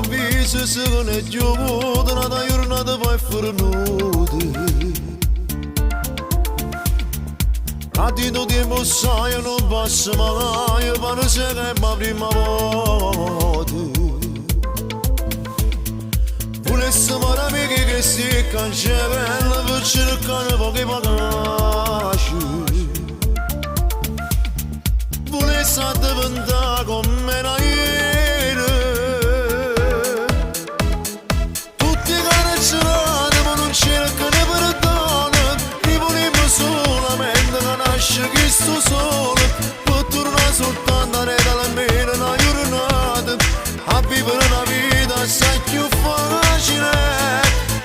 all'improvviso se ne è giovuto una giornata poi fornuta. A dito tempo sai non passa mai, ma se che è la prima volta. Volesse fare che si cancella per cercare pochi bagaggi. Volesse diventare come era ieri. Tutti i carcerati ma non cercano perdono. Li volevo solamente che nasce questo sole per tornare soltanto a redare almeno una giornata a vivere una vita assai più facile.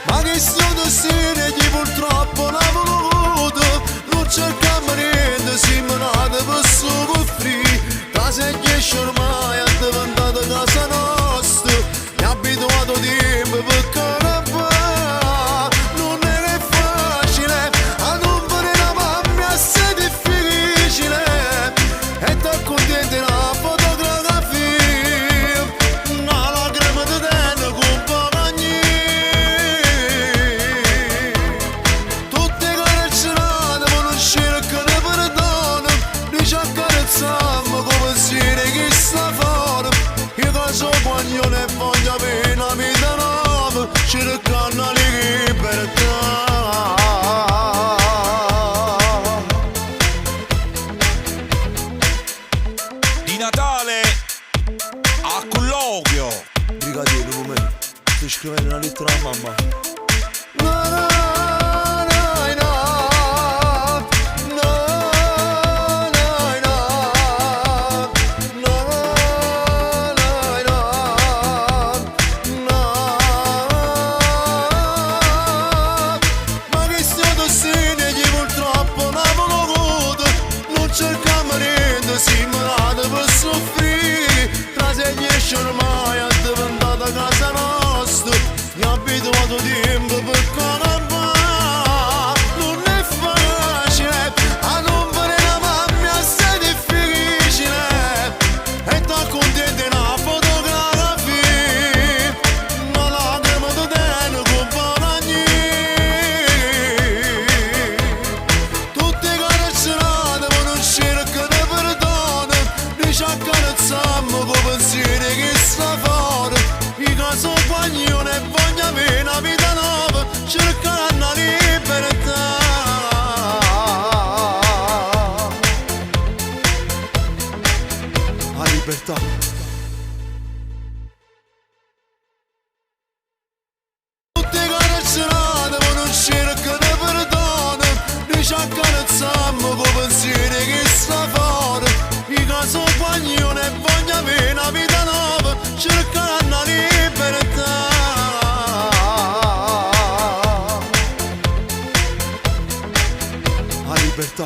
Ma che sto destino che purtroppo l'ha voluto. Non cerchiamo niente, siamo nati per soffrire. Casa e chiesce ormai è diventata casa nostra. Mi ha abituato tempo per carabare. Non è facile, a non vedere la mamma è difficile. E ti accontenti una fotografia, una lacrima di te con bagagli. Tutti i carcerati ma non cercano perdono. Li ci accarezziamo come si che sta fuori. Io caso quando ne voglio avere una vita nuova, cercando la libertà. Di Natale a colloquio. Brigadiere, un momento, sto scrivendo una lettera a mamma. Ma che sto destino che purtroppo non avevo avuto. Non cerchiamo niente, siamo nati per soffrire. Tra se riesce ormai è diventata casa nostra. Mi ha abituato tempo per carabare. Non è facile, a non vedere la mamma è difficile. E ti accontenti una fotografia, una lacrima di te con bagagli. Tutti i carcerati ma non cercano perdono. Li ci accarezziamo con pensieri che sta fuori. I caso quando ne voglio avere una vita nuova, cercando la libertà. La libertà. Tutti i carcerati ma non cercano perdono. Li ci accarezziamo con pensieri che sta fuori. I caso quando ne voglio avere una vita nuova, cercando la libertà. La libertà.